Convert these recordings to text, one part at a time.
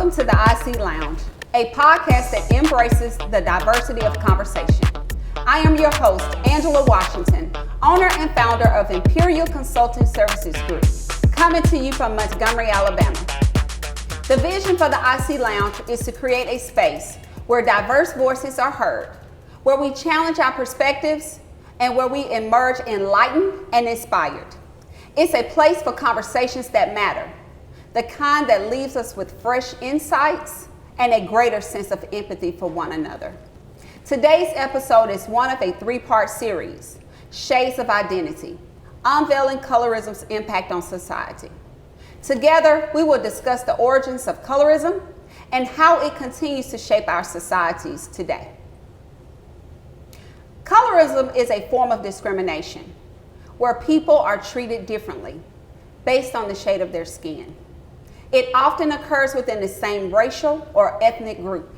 Welcome to the IC Lounge, a podcast that embraces the diversity of conversation. I am your host, Angela Washington, owner and founder of Imperial Consulting Services Group, coming to you from Montgomery, Alabama. The vision for the IC Lounge is to create a space where diverse voices are heard, where we challenge our perspectives, and where we emerge enlightened and inspired. It's a place for conversations that matter, the kind that leaves us with fresh insights and a greater sense of empathy for one another. Today's episode is one of a three-part series, Shades of Identity, Unveiling Colorism's Impact on Society. Together, we will discuss the origins of colorism and how it continues to shape our societies today. Colorism is a form of discrimination where people are treated differently based on the shade of their skin. It often occurs within the same racial or ethnic group,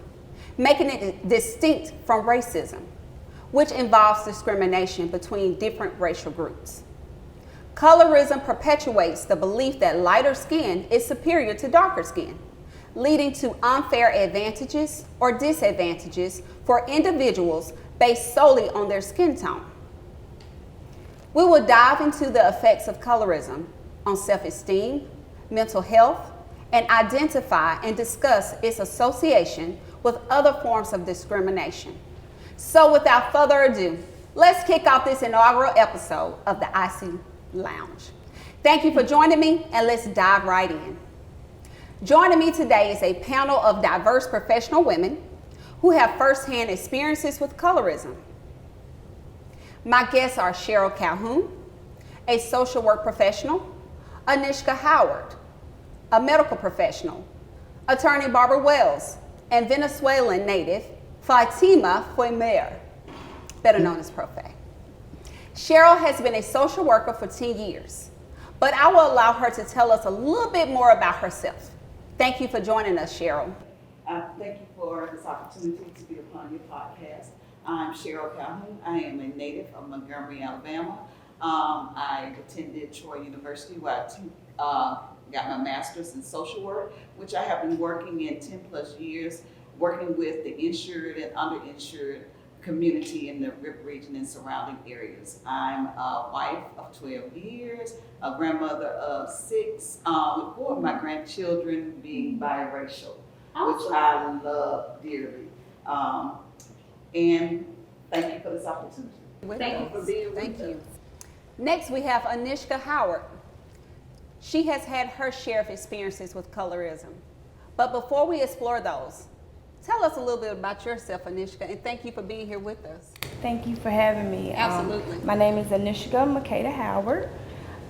making it distinct from racism, which involves discrimination between different racial groups. Colorism perpetuates the belief that lighter skin is superior to darker skin, leading to unfair advantages or disadvantages for individuals based solely on their skin tone. We will dive into the effects of colorism on self-esteem, mental health, and identify and discuss its association with other forms of discrimination. So without further ado, let's kick off this inaugural episode of the IC Lounge. Thank you for joining me, and let's dive right in. Joining me today is a panel of diverse professional women who have firsthand experiences with colorism. My guests are Cheryl Calhoun, a social work professional, Anishka Howard, a medical professional, attorney Barbara Wells, and Venezuelan native Fatima Fuemer, better known as Profe. Cheryl has been a social worker for 10 years, but I will allow her to tell us a little bit more about herself. Thank you for joining us, Cheryl. Thank you for this opportunity to be upon your podcast. I'm Cheryl Calhoun. I am a native of Montgomery, Alabama. I attended Troy University where I got my master's in social work, which I have been working in 10 plus years, working with the insured and underinsured community in the RIP region and surrounding areas. I'm a wife of 12 years, a grandmother of 6, with 4 of my grandchildren being biracial, which I love dearly. And thank you for this opportunity. Thank you for being with us. Next, we have Anishka Howard. She has had her share of experiences with colorism. But before we explore those, tell us a little bit about yourself, Anishka, and thank you for being here with us. Thank you for having me. Absolutely. My name is Anishka Makeda Howard.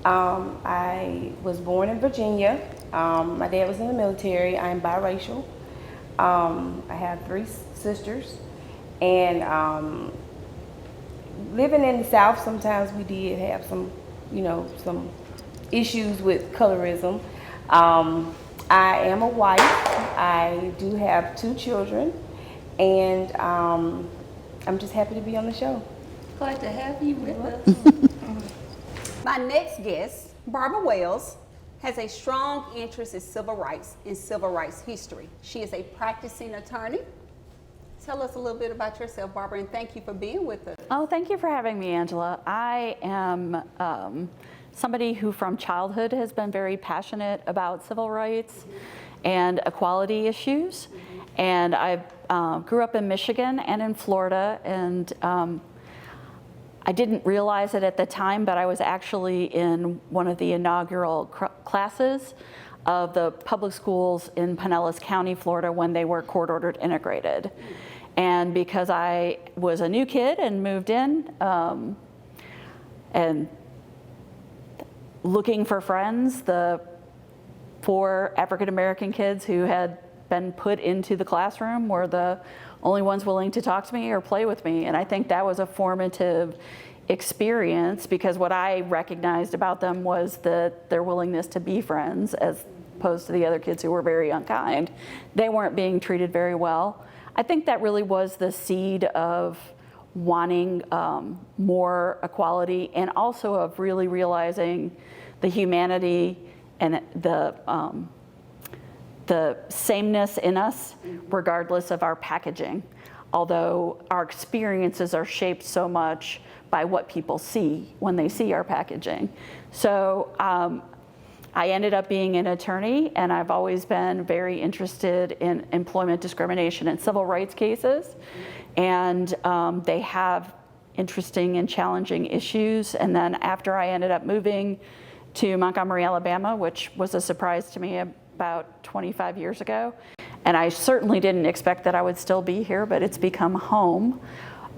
I was born in Virginia. My dad was in the military. I'm biracial. I have 3 sisters. And living in the South, sometimes we did have some issues with colorism. I am a wife. I do have 2 children, and I'm just happy to be on the show. Glad to have you with us. My next guest, Barbara Wells, has a strong interest in civil rights and civil rights history. She is a practicing attorney. Tell us a little bit about yourself, Barbara, and thank you for being with us. Oh, thank you for having me, Angela. I am somebody who from childhood has been very passionate about civil rights and equality issues. And I grew up in Michigan and in Florida, and I didn't realize it at the time, but I was actually in one of the inaugural classes of the public schools in Pinellas County, Florida, when they were court-ordered integrated. And because I was a new kid and moved in and looking for friends, the 4 African-American kids who had been put into the classroom were the only ones willing to talk to me or play with me. And I think that was a formative experience, because what I recognized about them was that their willingness to be friends, as opposed to the other kids who were very unkind. They weren't being treated very well. I think that really was the seed of wanting more equality, and also of really realizing the humanity and the the sameness in us, regardless of our packaging, although our experiences are shaped so much by what people see when they see our packaging. So I ended up being an attorney, and I've always been very interested in employment discrimination and civil rights cases. And they have interesting and challenging issues. And then after I ended up moving to Montgomery, Alabama, which was a surprise to me about 25 years ago. And I certainly didn't expect that I would still be here, but it's become home.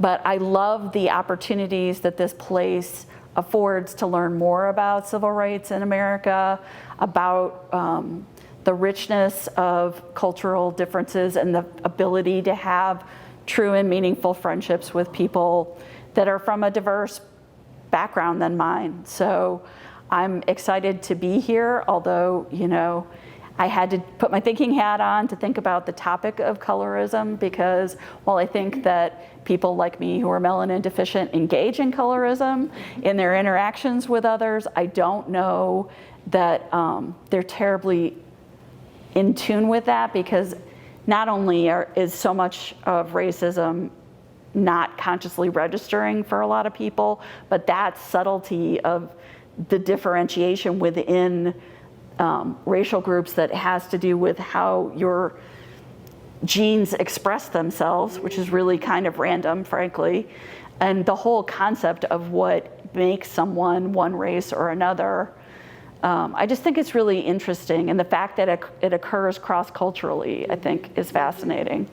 But I love the opportunities that this place affords to learn more about civil rights in America, about the richness of cultural differences and the ability to have true and meaningful friendships with people that are from a diverse background than mine. So I'm excited to be here, although, you know, I had to put my thinking hat on to think about the topic of colorism, because while I think that people like me who are melanin deficient engage in colorism in their interactions with others, I don't know that they're terribly in tune with that, because not only is so much of racism not consciously registering for a lot of people, but that subtlety of the differentiation within racial groups that has to do with how your genes express themselves, which is really kind of random, frankly, and the whole concept of what makes someone one race or another. I just think it's really interesting, and the fact that it occurs cross-culturally, I think, is fascinating.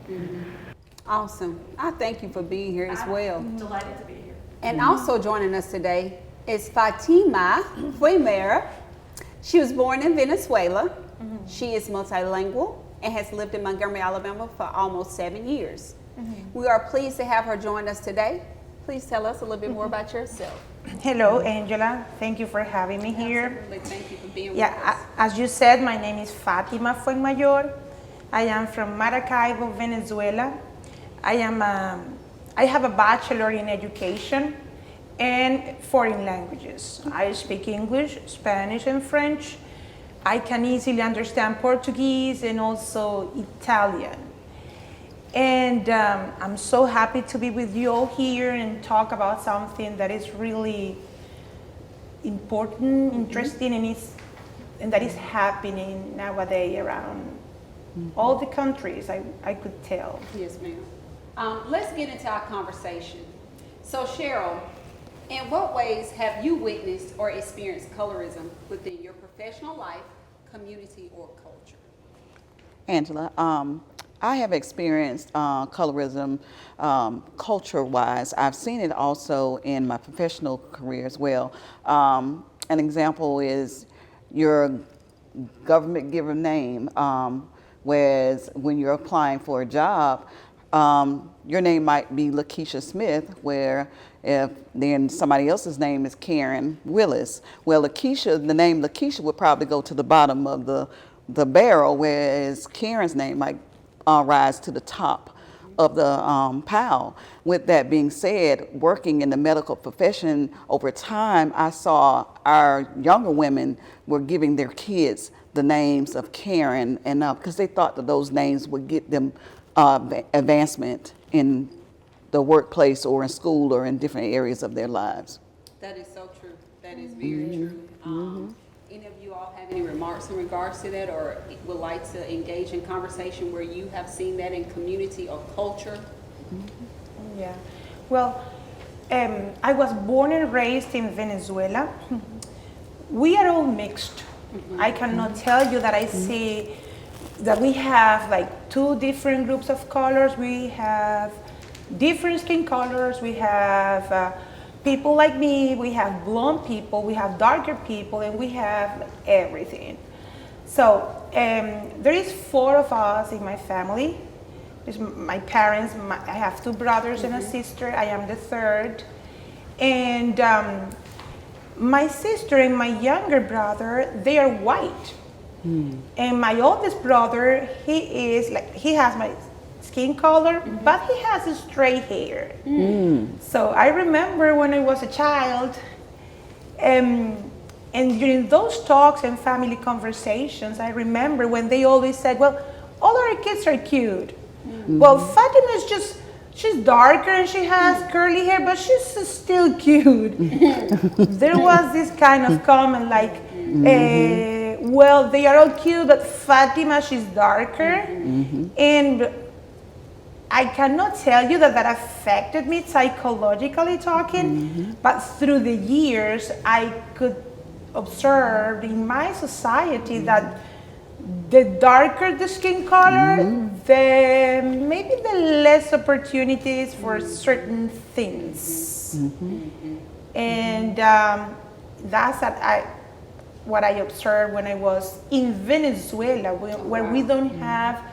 Awesome. I thank you for being here as well. I'm delighted to be here. And also joining us today is Fatima Fuimera. She was born in Venezuela. She is multilingual and has lived in Montgomery, Alabama for almost 7 years. We are pleased to have her join us today. Please tell us a little bit more about yourself. Hello, Angela. Thank you for having me here. Absolutely. Thank you for being with Yeah, us. as you said, my name is Fatima Fuenmayor. I am from Maracaibo, Venezuela. I have a bachelor in education and foreign languages. I speak English, Spanish, and French. I can easily understand Portuguese and also Italian. And I'm so happy to be with you all here and talk about something that is really important, interesting, and that is happening nowadays around all the countries, I could tell. Yes, ma'am. Let's get into our conversation. So, Cheryl, in what ways have you witnessed or experienced colorism within your professional life, community, or culture? Angela, I have experienced colorism culture-wise. I've seen it also in my professional career as well. An example is your government given name, whereas when you're applying for a job, your name might be Lakeisha Smith, where if then somebody else's name is Karen Willis. Well, Lakeisha, the name Lakeisha would probably go to the bottom of the barrel, whereas Karen's name might rise to the top of the pile. With that being said, working in the medical profession over time, I saw our younger women were giving their kids the names of Karen and because they thought that those names would get them advancement in the workplace or in school or in different areas of their lives. That is so true. That is very true. Any of you all have any remarks in regards to that, or would like to engage in conversation where you have seen that in community or culture? Yeah. Well, I was born and raised in Venezuela. We are all mixed. I cannot tell you that I see that we have like two different groups of colors. We have different skin colors. We have people like me. We have blonde people. We have darker people, and we have everything. So there is 4 of us in my family. There's my parents. I have 2 brothers and a sister. I am the third, and my sister and my younger brother, they are white. And my oldest brother, he has my skin color, but he has a straight hair. So I remember when I was a child, and And during those talks and family conversations, I remember when they always said, well, all our kids are cute. Well, Fatima is just, she's darker and she has curly hair, but she's still cute. There was this kind of comment like, well, they are all cute, but Fatima, she's darker. And I cannot tell you that that affected me psychologically talking, but through the years, I could observe in my society that the darker the skin color, the maybe the less opportunities for certain things. And that's what I observed when I was in Venezuela, where we don't have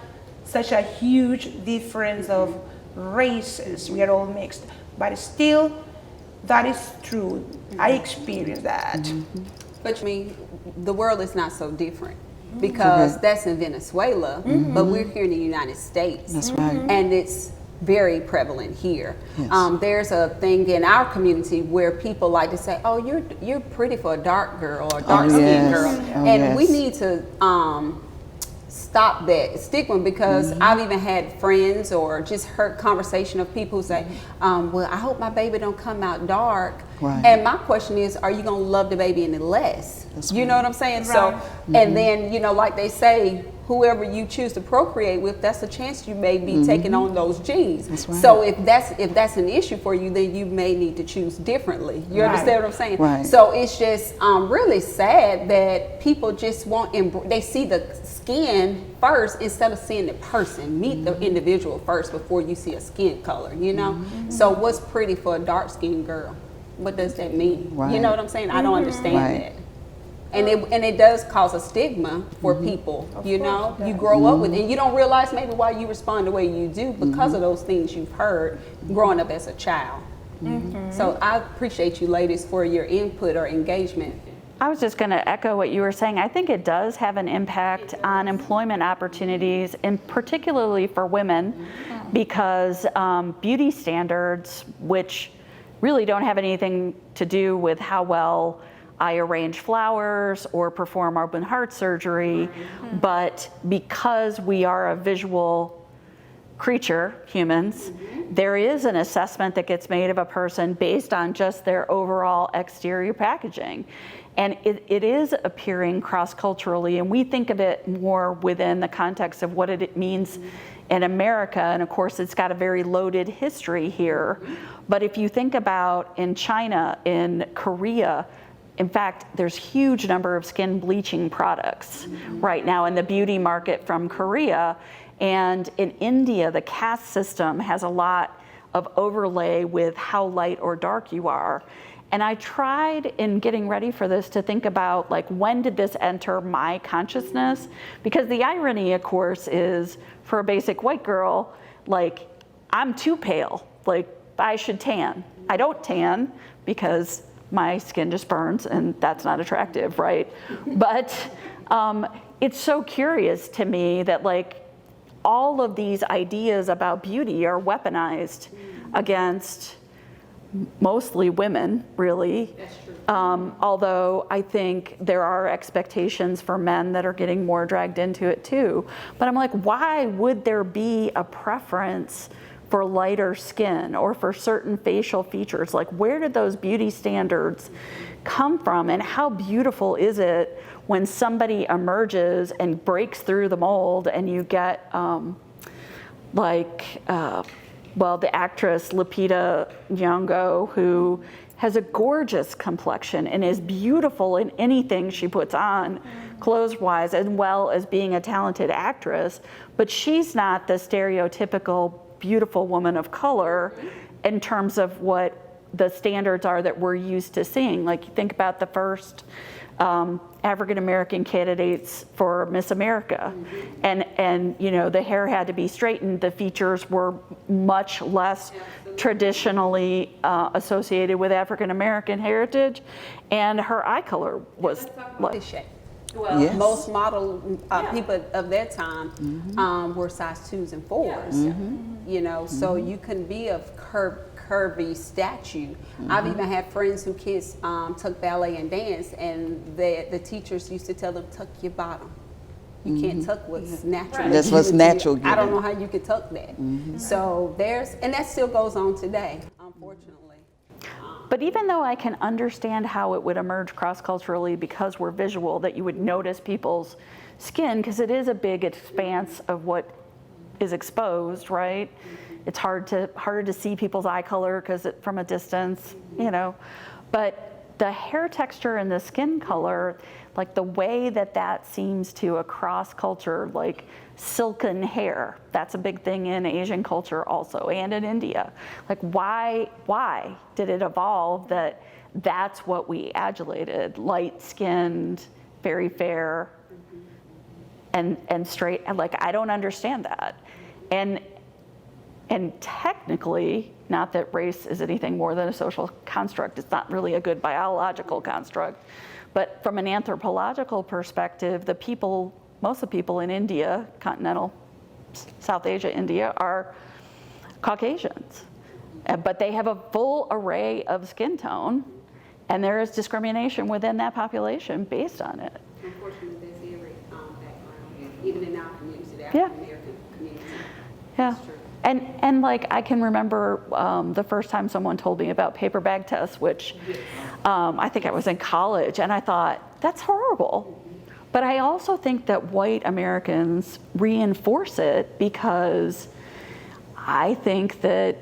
such a huge difference of races. We are all mixed, but still, that is true. I experienced that. But I mean, the world is not so different because that's in Venezuela, but we're here in the United States. That's right. And it's very prevalent here. Yes. There's a thing in our community where people like to say, "Oh, you're pretty for a dark girl or a dark-skinned girl," and we need to stop that stigma, because I've even had friends or just heard conversation of people who say, well, I hope my baby don't come out dark. Right. And my question is, are you going to love the baby any less? That's you know what I'm saying? Right. So, and then, you know, like they say, whoever you choose to procreate with, that's a chance you may be taking on those genes. That's right. So if that's an issue for you, then you may need to choose differently. You understand what I'm saying? Right. So it's just really sad that people just they see the skin first instead of seeing the person. Meet the individual first before you see a skin color, you know? So what's pretty for a dark-skinned girl? What does that mean? Right. You know what I'm saying? I don't understand Right. that. And it does cause a stigma for people, you know? You grow up with it, and you don't realize maybe why you respond the way you do because of those things you've heard growing up as a child. So I appreciate you ladies for your input or engagement. I was just going to echo what you were saying. I think it does have an impact on employment opportunities, and particularly for women, because beauty standards, which really don't have anything to do with how well I arrange flowers or perform open heart surgery, but because we are a visual creature, humans, there is an assessment that gets made of a person based on just their overall exterior packaging. And it is appearing cross-culturally, and we think of it more within the context of what it means in America, and of course it's got a very loaded history here. But if you think about in China, in Korea, in fact, there's huge number of skin bleaching products right now in the beauty market from Korea. And in India, the caste system has a lot of overlay with how light or dark you are. And I tried in getting ready for this to think about, like, when did this enter my consciousness? Because the irony, of course, is for a basic white girl, like, I'm too pale, like, I should tan. I don't tan because my skin just burns, and that's not attractive, right? But it's so curious to me that, like, all of these ideas about beauty are weaponized against mostly women, really. That's true. Although I think there are expectations for men that are getting more dragged into it too. But I'm like, why would there be a preference for lighter skin or for certain facial features? Like, where did those beauty standards come from, and how beautiful is it when somebody emerges and breaks through the mold and you get well, the actress Lupita Nyong'o, who has a gorgeous complexion and is beautiful in anything she puts on, clothes-wise, as well as being a talented actress, but she's not the stereotypical beautiful woman of color in terms of what the standards are that we're used to seeing. Like, you think about the first African-American candidates for Miss America, and you know, the hair had to be straightened, the features were much less traditionally associated with African-American heritage, and her eye color was Body shape. Well, Yes. most model people of that time were size 2s and 4s. You know, so you can be of curvy statue. I've even had friends who kids took ballet and dance, and the teachers used to tell them, tuck your bottom. You can't tuck what's natural. That's what's natural. I don't know how you could tuck that. So and that still goes on today, unfortunately. But even though I can understand how it would emerge cross-culturally because we're visual, that you would notice people's skin, because it is a big expanse of what is exposed, right? It's harder to see people's eye color because from a distance, But the hair texture and the skin color, like the way that seems to across culture, like silken hair, that's a big thing in Asian culture also, and in India. Like why did it evolve that's what we adulated? Light-skinned, very fair, and straight, and like I don't understand that. And technically, not that race is anything more than a social construct, it's not really a good biological construct, but from an anthropological perspective, most of the people in India, continental South Asia, India, are Caucasians. But they have a full array of skin tone, and there is discrimination within that population based on it. Unfortunately, there's every background, even in our community, the Yeah. African American community. Yeah. That's true. And like I can remember the first time someone told me about paper bag tests, which I think I was in college, and I thought, that's horrible. But I also think that white Americans reinforce it because I think that,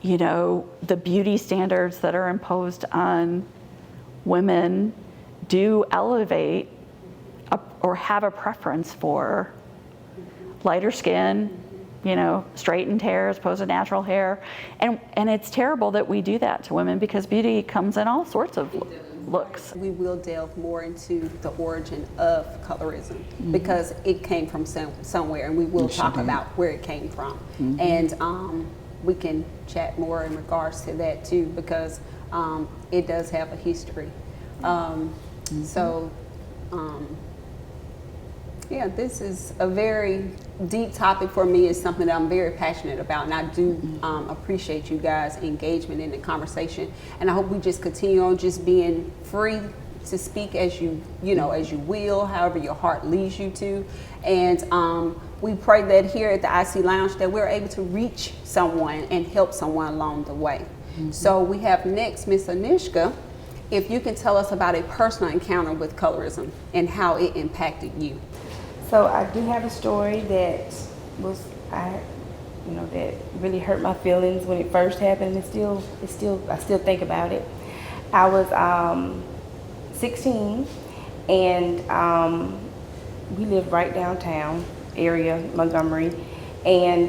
the beauty standards that are imposed on women do elevate or have a preference for lighter skin, straightened hair as opposed to natural hair. And it's terrible that we do that to women because beauty comes in all sorts of looks. We will delve more into the origin of colorism because it came from somewhere, and we will talk about where it came from. And we can chat more in regards to that too because it does have a history. Yeah, this is a very deep topic for me. It's something that I'm very passionate about, and I do appreciate you guys' engagement in the conversation. And I hope we just continue on just being free to speak as you will, however your heart leads you to. And we pray that here at the IC Lounge that we're able to reach someone and help someone along the way. So we have next Miss Anishka. If you can tell us about a personal encounter with colorism and how it impacted you. So I do have a story that that really hurt my feelings when it first happened. I still think about it. I was 16, and we lived right downtown area, Montgomery, and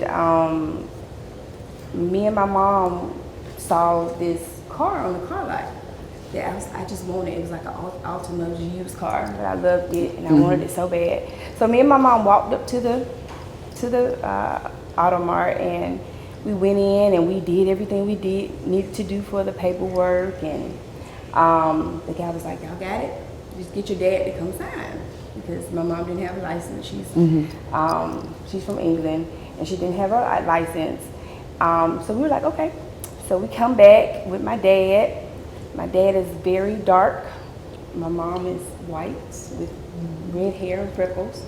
me and my mom saw this car on the car lot. I just wanted it. It was like an Altima used car, but I loved it and I wanted it so bad. So me and my mom walked up to the Auto Mart, and we went in and we did everything we needed to do for the paperwork. And the guy was like, "Y'all got it? Just get your dad to come sign," because my mom didn't have a license. She's from England and she didn't have a license. So we were like, okay. So we come back with my dad. My dad is very dark. My mom is white with red hair and freckles.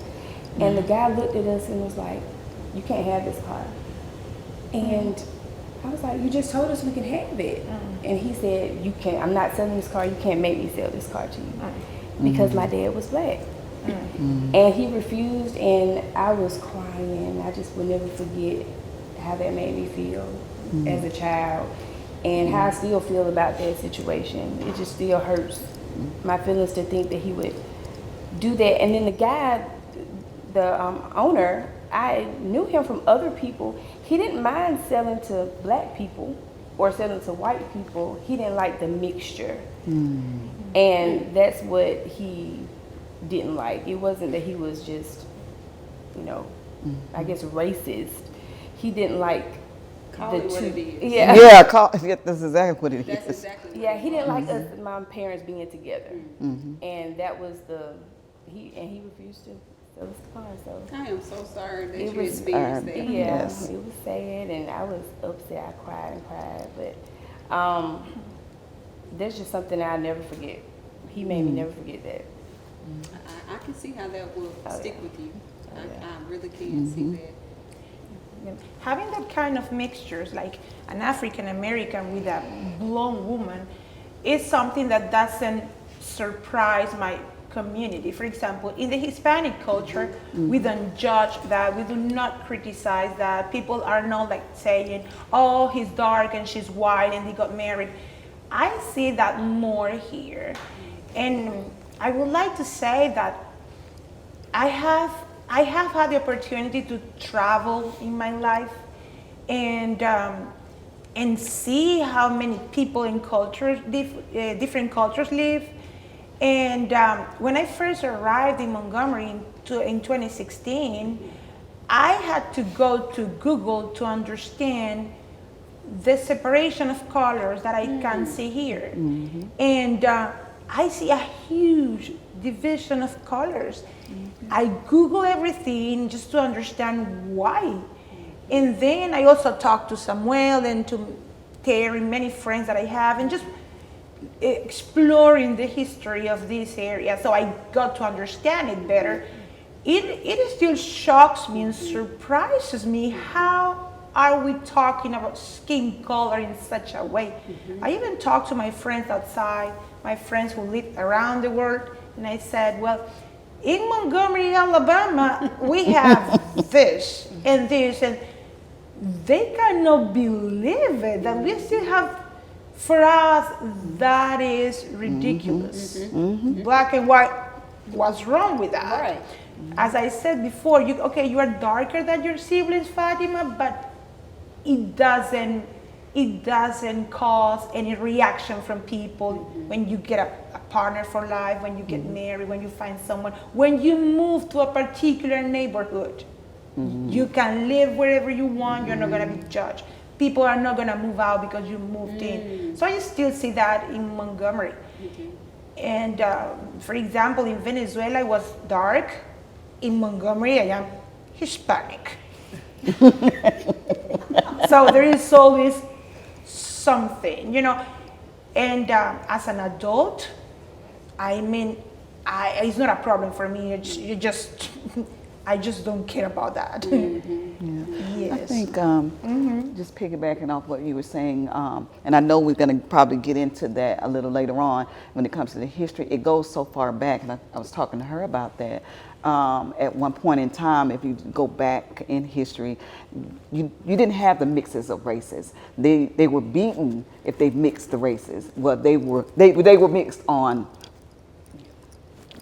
And the guy looked at us and was like, "You can't have this car." And I was like, "You just told us we can have it." And he said, "You can't. I'm not selling this car. You can't make me sell this car to you." Because my dad was black. And he refused, and I was crying. I just will never forget how that made me feel as a child. And how I still feel about that situation. It just still hurts my feelings to think that he would do that. And then the guy, the owner, I knew him from other people. He didn't mind selling to black people or selling to white people. He didn't like the mixture. And that's what he didn't like. It wasn't that he was just, I guess racist. He didn't like Call it what it is. Yeah. Yeah, that's exactly what it That's is. exactly what Yeah, it he is. didn't like us, my parents being together, and that was he refused to It was hard. So I am so sorry that it you was, experienced that. yeah, Yes. it was sad, and I was upset. I cried and cried, but that's just something I'll never forget. He made me never forget that. I can see how that will stick yeah. with you. Oh, yeah. I really can see that. Having that kind of mixtures, like an African American with a blonde woman, is something that doesn't surprise my community. For example, in the Hispanic culture, we don't judge that, we do not criticize that. People are not like saying, oh, he's dark and she's white and they got married. I see that more here. And I would like to say that I have had the opportunity to travel in my life and see how many people in cultures, different cultures live. And when I first arrived in Montgomery in 2016, I had to go to Google to understand the separation of colors that I can see here. And I see a huge division of colors. I Google everything just to understand why. And then I also talked to Samuel and to Terry, many friends that I have, and just exploring the history of this area. So I got to understand it better. It still shocks me and surprises me how are we talking about skin color in such a way. I even talked to my friends outside, my friends who live around the world, and I said, well, in Montgomery, Alabama, we have this and this, and they cannot believe it, that we still have, for us, that is ridiculous. Black and white, what's wrong with that? Right. As I said before, you are darker than your siblings, Fatima, but it doesn't cause any reaction from people when you get a partner for life, when you get married, when you find someone, when you move to a particular neighborhood. You can live wherever you want, you're not going to be judged. People are not going to move out because you moved in. So I still see that in Montgomery. And for example, in Venezuela, I was dark. In Montgomery, I am Hispanic. So there is always something, And as an adult, I mean, it's not a problem for me. I just don't care about that. Yes. I think just piggybacking off what you were saying, and I know we're going to probably get into that a little later on when it comes to the history. It goes so far back, and I was talking to her about that. At one point in time, if you go back in history, you didn't have the mixes of races. They were beaten if they mixed the races. Well, they were mixed on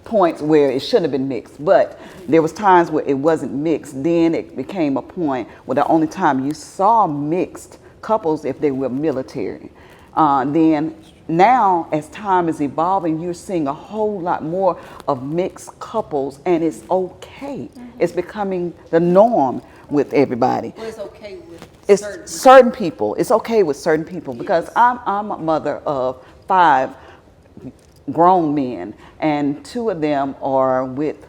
points where it shouldn't have been mixed, but there was times where it wasn't mixed. Then it became a point where the only time you saw mixed couples if they were military. Then now, as time is evolving, you're seeing a whole lot more of mixed couples, and it's okay. It's becoming the norm with everybody. Well, it's okay with It's certain people. It's okay with certain people because I'm a mother of 5 grown men, and 2 of them are with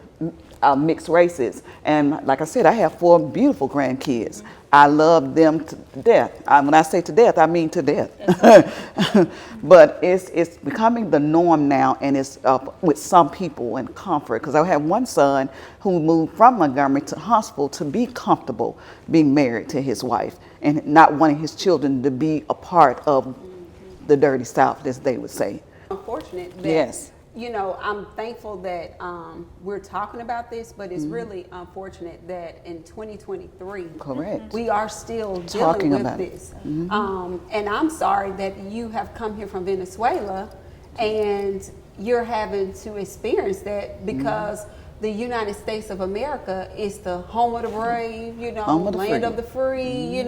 mixed races. And like I said, I have 4 beautiful grandkids. I love them to death. When I say to death, I mean to death. But it's becoming the norm now, and it's with some people in comfort. Because I have one son who moved from Montgomery to Huntsville to be comfortable being married to his wife and not wanting his children to be a part of the dirty South, as they would say. Unfortunate that, Yes. I'm thankful that we're talking about this, but it's really unfortunate that in 2023, Correct. we are still Talking dealing with about it. this. And I'm sorry that you have come here from Venezuela and you're having to experience that because the United States of America is the home of the brave, Home of the land free. of the free,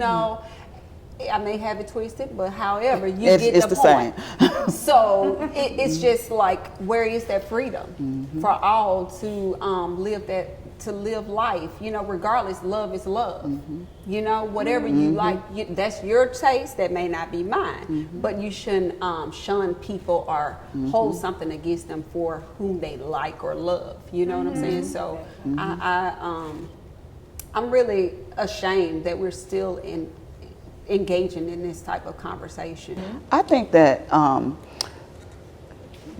I may have it twisted, but however, you It's- get it's the the point. same. So it's just like, where is that freedom for all to live life? You know, regardless, love is love. You know, whatever you like, that's your taste. That may not be mine, but you shouldn't shun people or hold something against them for whom they like or love. You know what I'm saying? So I'm really ashamed that we're still engaging in this type of conversation. I think that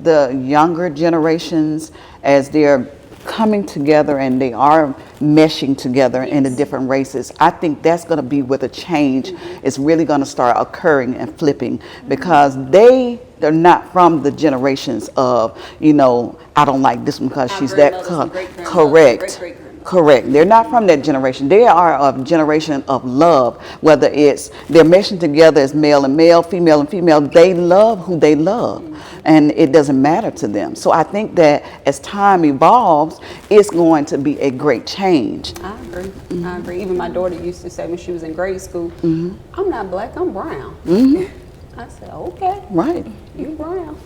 the younger generations, as they're coming together and they are meshing together in the different races, I think that's going to be where the change is really going to start occurring and flipping, because they're not from the generations of, you know, I don't like this one because she's that color. Correct. Correct. They're not from that generation. They are a generation of love, whether it's they're meshing together as male and male, female and female. They love who they love, and it doesn't matter to them. So I think that as time evolves, it's going to be a great change. I agree. I agree. Even my daughter used to say when she was in grade school, I'm not black, I'm brown. I said, okay, Right. you brown.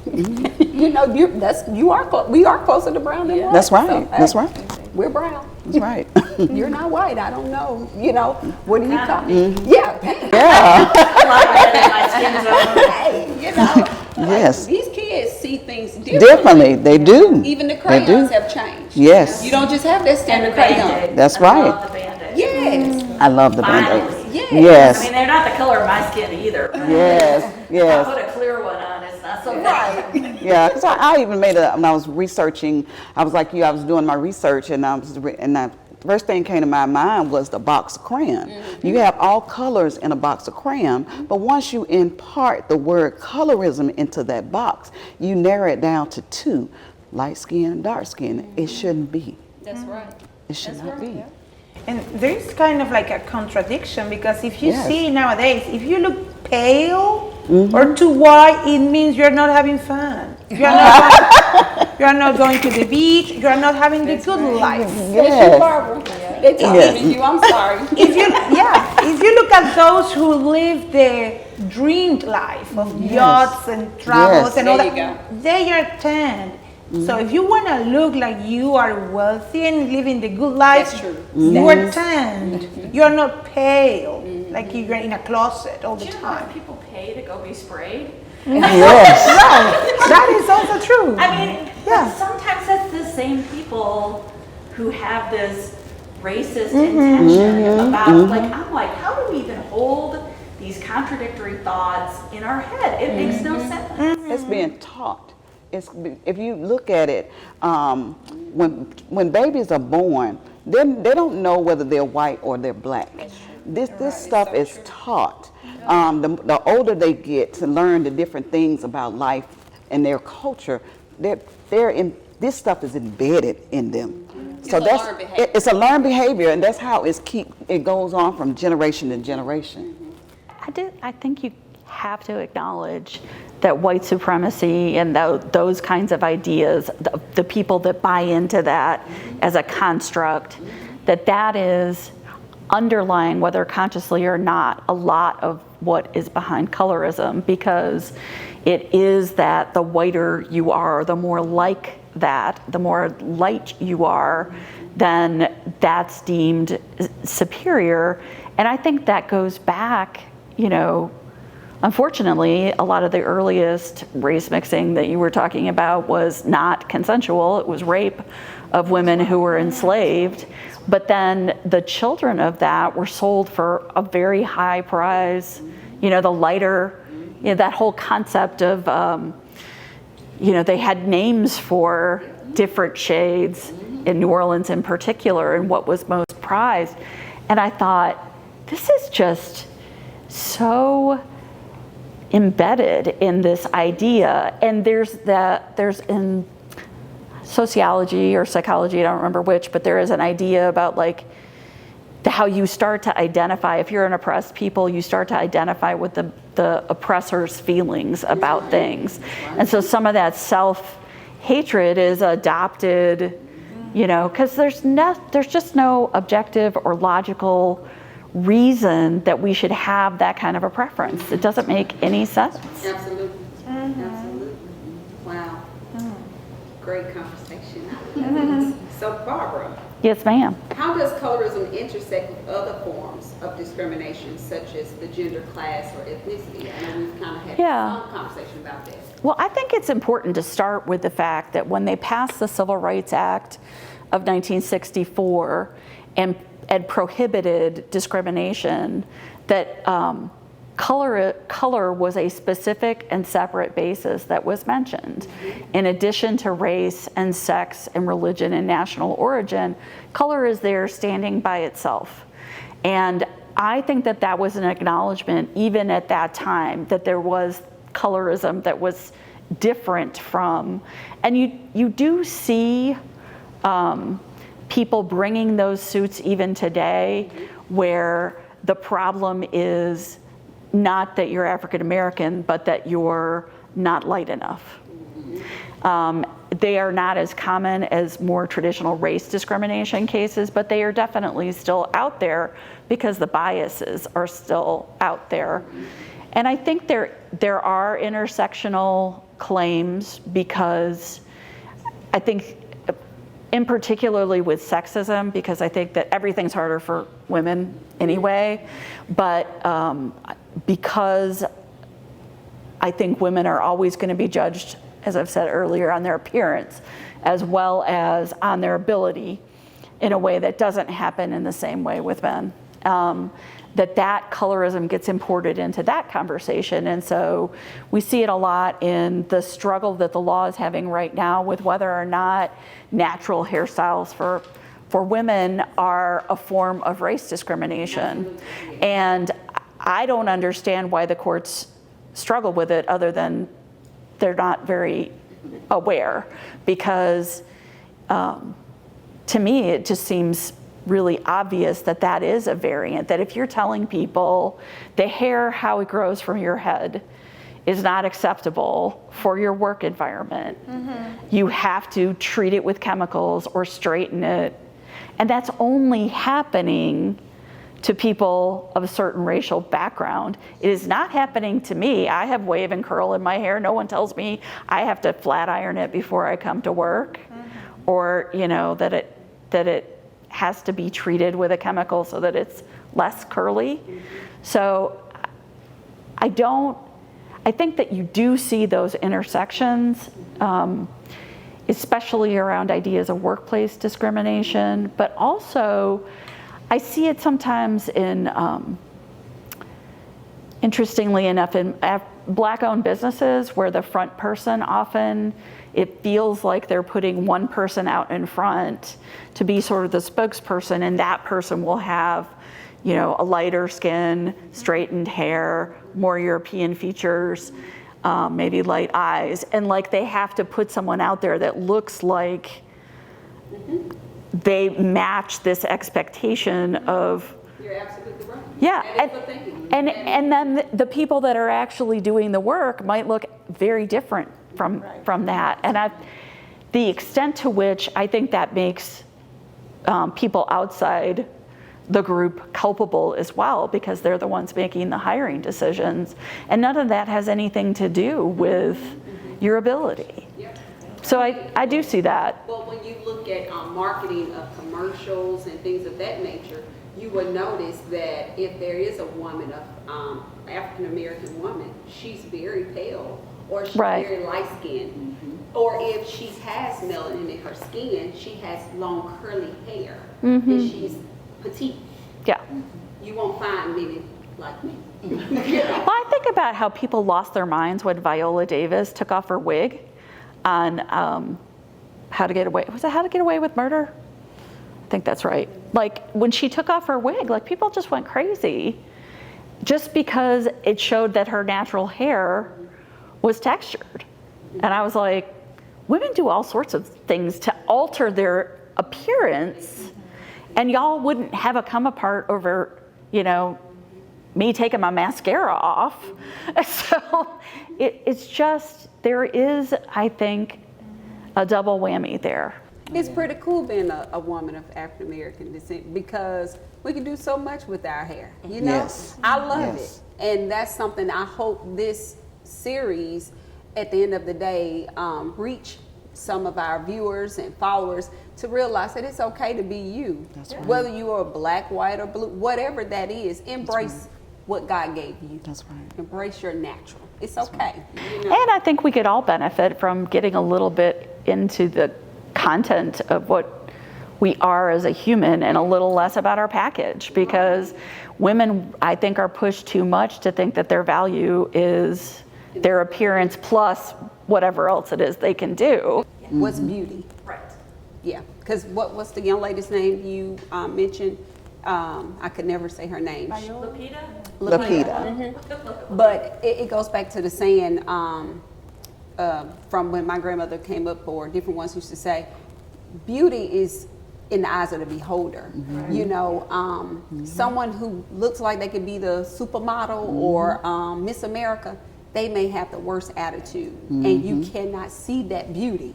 You know, we are closer to brown than white. That's right. So, hey, That's right. We're brown. That's right. You're not white. I don't know. You know, what do you call me? Yeah. Hey, hey, you know. Yes. These kids see things differently. Differently. They do. Even the They do. crayons have changed. Yes. You don't just have that standard crayon. That's I right. love the Band-Aid. Yes. I love the Finally. Band-Aids. Yes. I Yes. mean, they're not the color of my skin either. Yes. I Yes. put a clear one on, it's not so bad. Right. Yeah, because I even made when I was researching, I was like you, I was doing my research, and the first thing came to my mind was the box of crayon. You have all colors in a box of crayon, but once you impart the word colorism into that box, you narrow it down to two, light skin and dark skin. It shouldn't be. That's right. It should not be. And there's kind of like a contradiction, because if you Yes. see nowadays, if you look pale or too white, it means you're not having fun. You are not going to the beach. You are not having the good life. That's you, Barbara. They talking to you. I'm sorry. If you look at those who live the dreamed life of yachts and travels Yes. and all There that, you they are tanned. So if you want to look like you are wealthy and living the good life, That's true. you are tanned. You are not pale, like you're in a closet all the Do you know how time. people pay to go be sprayed? Yes. That is also true. I mean, Yeah. sometimes it's the same people who have this racist intention about, like, I'm like, how do we even hold these contradictory thoughts in our head? It makes no sense. It's being taught. If you look at it, when babies are born, then they don't know whether they're white or they're black. This stuff is taught. The older they get to learn the different things about life and their culture, this stuff is embedded in them. So a learned behavior. it's a learned behavior, and that's how it goes on from generation to generation. I think you have to acknowledge that white supremacy and those kinds of ideas, the people that buy into that as a construct, that is underlying, whether consciously or not, a lot of what is behind colorism, because it is that the whiter you are, the more like that, the more light you are, then that's deemed superior. And I think that goes back, unfortunately, a lot of the earliest race mixing that you were talking about was not consensual. It was rape of women who were enslaved. But then the children of that were sold for a very high price. The lighter, that whole concept of, they had names for different shades in New Orleans in particular, and what was most prized. And I thought, this is just so embedded in this idea. And there's in sociology or psychology, I don't remember which, but there is an idea about like how you start to identify, if you're an oppressed people, you start to identify with the oppressor's feelings about things. And so some of that self-hatred is adopted, because there's just no objective or logical reason that we should have that kind of a preference. It doesn't make any sense. Absolutely. Absolutely. Wow. Great conversation. So Barbara, Yes, ma'am. how does colorism intersect with other forms of discrimination, such as the gender, class, or ethnicity? I know we've kind of had some conversation about that. Well, I think it's important to start with the fact that when they passed the Civil Rights Act of 1964 and prohibited discrimination, that color was a specific and separate basis that was mentioned. In addition to race and sex and religion and national origin, color is there standing by itself. And I think that that was an acknowledgement, even at that time, that there was colorism that was different from, and you do see people bringing those suits even today, where the problem is not that you're African American, but that you're not light enough. They are not as common as more traditional race discrimination cases, but they are definitely still out there because the biases are still out there. And I think there are intersectional claims, because I think, in particularly with sexism, because I think that everything's harder for women anyway, but because I think women are always going to be judged, as I've said earlier, on their appearance as well as on their ability, in a way that doesn't happen in the same way with men. That colorism gets imported into that conversation. And so we see it a lot in the struggle that the law is having right now with whether or not natural hairstyles for women are a form of race discrimination. And I don't understand why the courts struggle with it, other than they're not very aware, because to me it just seems really obvious that that is a variant, that if you're telling people the hair, how it grows from your head, is not acceptable for your work environment, you have to treat it with chemicals or straighten it, and that's only happening to people of a certain racial background. It is not happening to me. I have wave and curl in my hair. No one tells me I have to flat iron it before I come to work, or that it has to be treated with a chemical so that it's less curly. So I think that you do see those intersections, especially around ideas of workplace discrimination, but also I see it sometimes in, interestingly enough, in Black-owned businesses, where the front person often, it feels like they're putting one person out in front to be sort of the spokesperson, and that person will have, a lighter skin, straightened hair, more European features, maybe light eyes, and like they have to put someone out there that looks like they match this expectation of. You're absolutely right. Yeah, That is the thinking. and then the people that are actually doing the work might look very different from that. And the extent to which I think that makes people outside the group culpable as well, because they're the ones making the hiring decisions, and none of that has anything to do with your ability. Yep. So I do see that. Well, when you look at marketing of commercials and things of that nature, you would notice that if there is a woman, of African American woman, she's very pale, or she's Right. very light skinned, or if she has melanin in her skin, she has long curly hair, and she's petite. Yeah. You won't find many like me. Well, I think about how people lost their minds when Viola Davis took off her wig on How to Get Away. Was it How to Get Away with Murder? I think that's right. Like, when she took off her wig, like, people just went crazy just because it showed that her natural hair was textured. And I was like, women do all sorts of things to alter their appearance, and y'all wouldn't have a come apart over, me taking my mascara off. So it's just, there is, I think, a double whammy there. It's pretty cool being a woman of African American descent because we can do so much with our hair. You know, Yes. I love Yes. it, and that's something I hope this series, at the end of the day, reach some of our viewers and followers to realize that it's okay to be you. That's right. Whether you are black, white, or blue, whatever that is, embrace what God gave you. That's right. Embrace your natural. It's okay. You know? And I think we could all benefit from getting a little bit into the content of what we are as a human and a little less about our package, because women, I think, are pushed too much to think that their value is their appearance plus whatever else it is they can do. What's beauty? Right. Yeah, because what's the young lady's name you mentioned? I could never say her name. Lapita? Lapita. But it goes back to the saying from when my grandmother came up, or different ones used to say, beauty is in the eyes of the beholder. You know, someone who looks like they could be the supermodel or Miss America, they may have the worst attitude and you cannot see that beauty.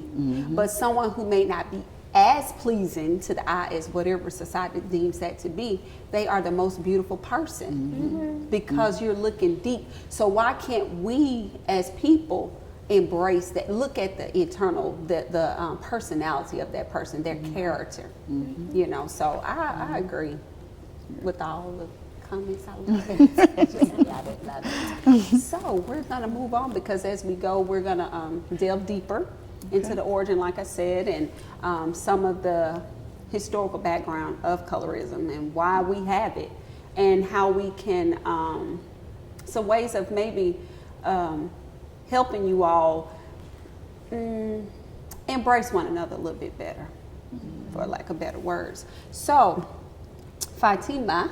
But someone who may not be as pleasing to the eye as whatever society deems that to be, they are the most beautiful person because you're looking deep. So why can't we as people embrace that, look at the internal, the personality of that person, their character, you know? So I agree with all the comments. I love it. Just love it, love it. So we're gonna move on, because as we go, we're gonna delve deeper into the origin, like I said, and some of the historical background of colorism and why we have it, and how we can, some ways of maybe helping you all embrace one another a little bit better, for lack of better words. So, Fatima,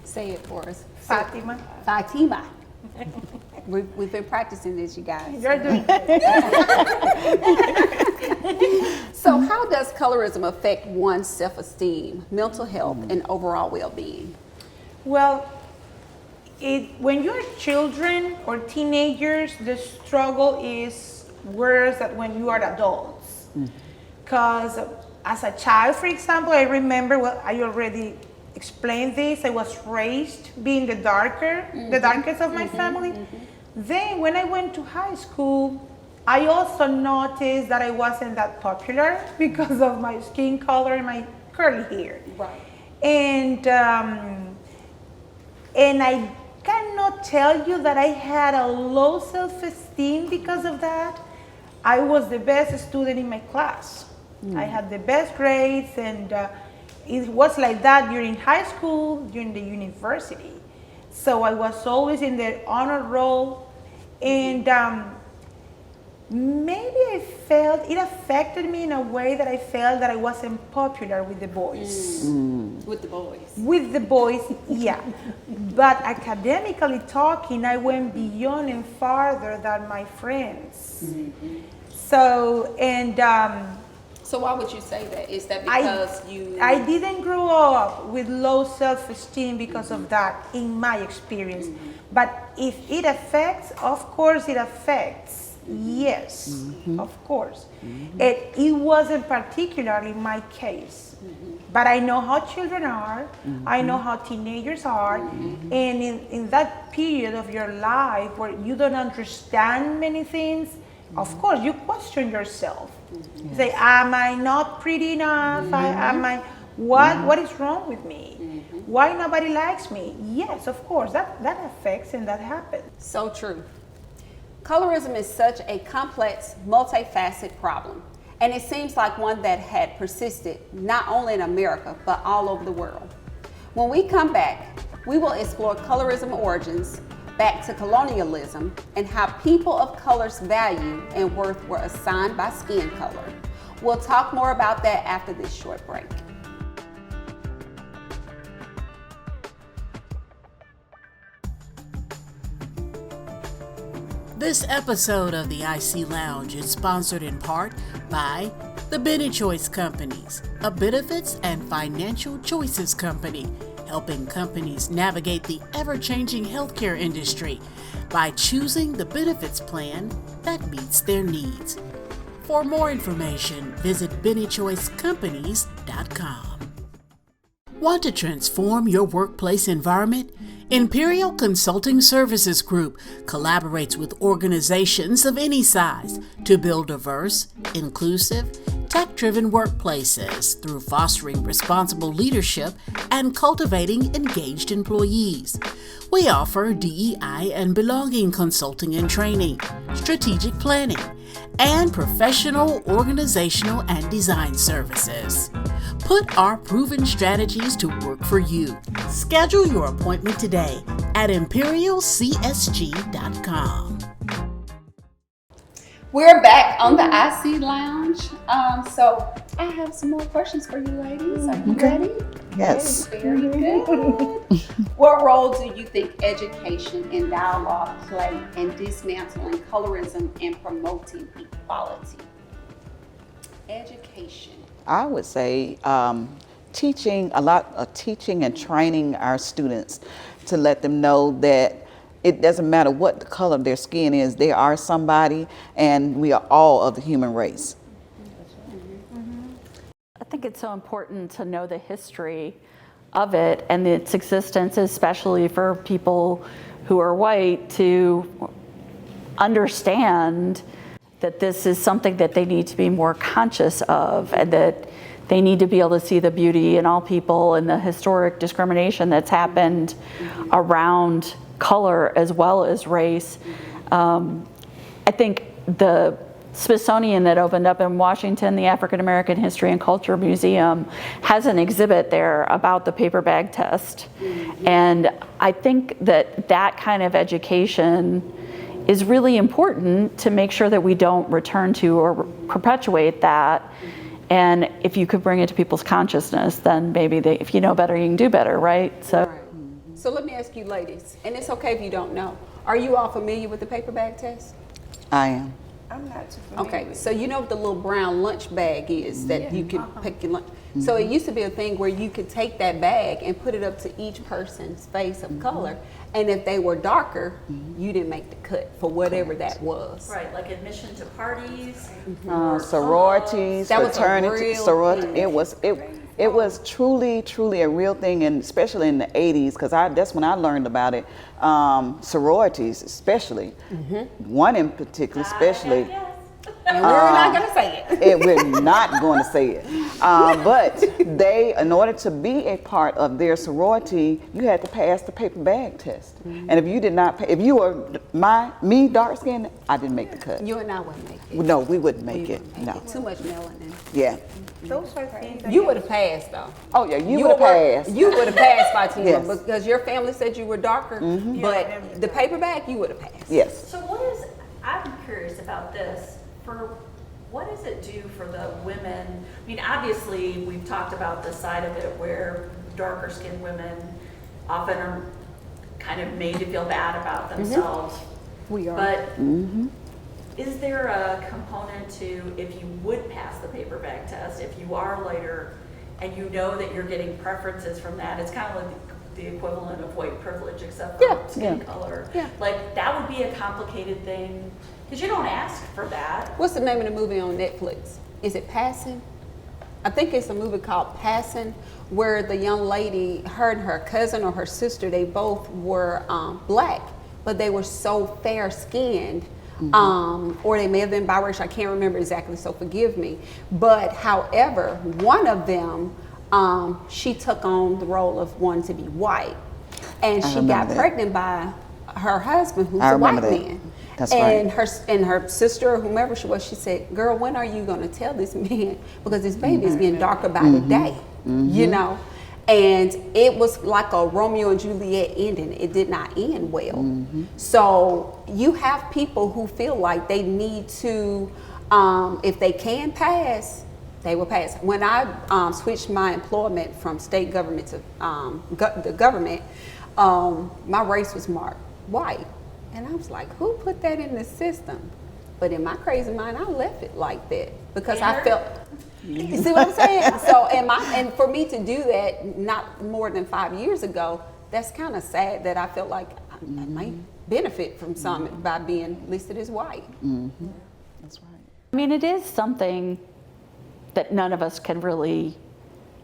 say it for us. Fatima. Fatima. We've been practicing this, you guys. You're doing So how does colorism affect one's self-esteem, mental health, and overall well-being? Well, when you're children or teenagers, the struggle is worse than when you are adults. Because as a child, for example, I remember, well, I already explained this, I was raised being the darkest of my family. Then when I went to high school, I also noticed that I wasn't that popular because of my skin color and my curly hair. Right. And I cannot tell you that I had a low self-esteem because of that. I was the best student in my class. I had the best grades, and it was like that during high school, during the university. So I was always in the honor roll, and maybe I felt it affected me in a way that I felt that I wasn't popular with the boys. With the boys. With the boys, yeah. But academically talking, I went beyond and farther than my friends. So, and So why would you say that? Is that because I didn't grow up with low self-esteem because of that, in my experience. But if it affects, of course it affects. Yes, of course. It wasn't particularly my case. But I know how children are, I know how teenagers are, and in that period of your life where you don't understand many things, of course you question yourself. You say, am I not pretty enough? What is wrong with me? Why nobody likes me? Yes, of course, that affects and that happens. So true. Colorism is such a complex, multifaceted problem, and it seems like one that had persisted not only in America, but all over the world. When we come back, we will explore colorism origins, back to colonialism, and how people of color's value and worth were assigned by skin color. We'll talk more about that after this short break. This episode of the IC Lounge is sponsored in part by the Benny Choice Companies, a benefits and financial choices company, helping companies navigate the ever-changing healthcare industry by choosing the benefits plan that meets their needs. For more information, visit BennyChoiceCompanies.com. Want to transform your workplace environment? Imperial Consulting Services Group collaborates with organizations of any size to build diverse, inclusive, tech-driven workplaces through fostering responsible leadership and cultivating engaged employees. We offer DEI and belonging consulting and training, strategic planning, and professional, organizational, and design services. Put our proven strategies to work for you. Schedule your appointment today at imperialcsg.com. We're back on the IC Lounge. So I have some more questions for you ladies. Are you ready? Yes. Very good. What role do you think education and dialogue play in dismantling colorism and promoting equality? Education. I would say teaching and training our students to let them know that it doesn't matter what the color of their skin is, they are somebody, and we are all of the human race. I think it's so important to know the history of it and its existence, especially for people who are white, to understand that this is something that they need to be more conscious of, and that they need to be able to see the beauty in all people and the historic discrimination that's happened around color as well as race. I think the Smithsonian that opened up in Washington, the African American History and Culture Museum, has an exhibit there about the paper bag test. And I think that that kind of education is really important to make sure that we don't return to or perpetuate that. And if you could bring it to people's consciousness, then maybe if you know better, you can do better, right? So. So let me ask you ladies, and it's okay if you don't know. Are you all familiar with the paper bag test? I am. I'm not too familiar. Okay, so you know what the little brown lunch bag is that you can pick your lunch. So it used to be a thing where you could take that bag and put it up to each person's face of color, and if they were darker, you didn't make the cut for whatever that was. Right, like admission to parties. Sororities, That was a fraternity, real sorority. thing. It was truly a real thing, and especially in the 80s, because that's when I learned about it. Sororities, especially, one in particular, especially. And we're not gonna say it. We're not going to say it. But they, in order to be a part of their sorority, you had to pass the paper bag test. And if you did not, if you were me dark skinned, I didn't make the cut. You and I wouldn't make it. No, we wouldn't make it. No. Too much melanin. Yeah. Those are things that You would have passed though. Oh yeah, you would have passed. You would have passed, Fatima, Yes. because your family said you were darker. But the paper bag, you would have passed. Yes. So I'm curious about this, what does it do for the women? I mean, obviously, we've talked about the side of it where darker skinned women often are kind of made to feel bad about themselves. We are. But is there a component to, if you would pass the paper bag test, if you are lighter and you know that you're getting preferences from that, it's kind of like the equivalent of white privilege except for skin color. Yeah. Like that would be a complicated thing because you don't ask for that. What's the name of the movie on Netflix? Is it Passing? I think it's a movie called Passing, where the young lady, her and her cousin or her sister, they both were black, but they were so fair skinned. Or they may have been biracial, I can't remember exactly, so forgive me. But however, one of them, she took on the role of wanting to be white. And she got pregnant by her husband, who's a white man. That's and right. her sister or whomever she was, she said, girl, when are you gonna tell this man? Because this baby is getting darker by the day, you know? And it was like a Romeo and Juliet ending. It did not end well. So you have people who feel like they need to, if they can pass, they will pass. When I switched my employment from state government to the government, my race was marked white. And I was like, who put that in the system? But in my crazy mind, I left it like that because I felt, you see what I'm saying? So, and for me to do that not more than 5 years ago, that's kind of sad that I felt like I might benefit from some by being listed as white. That's right. I mean, it is something that none of us can really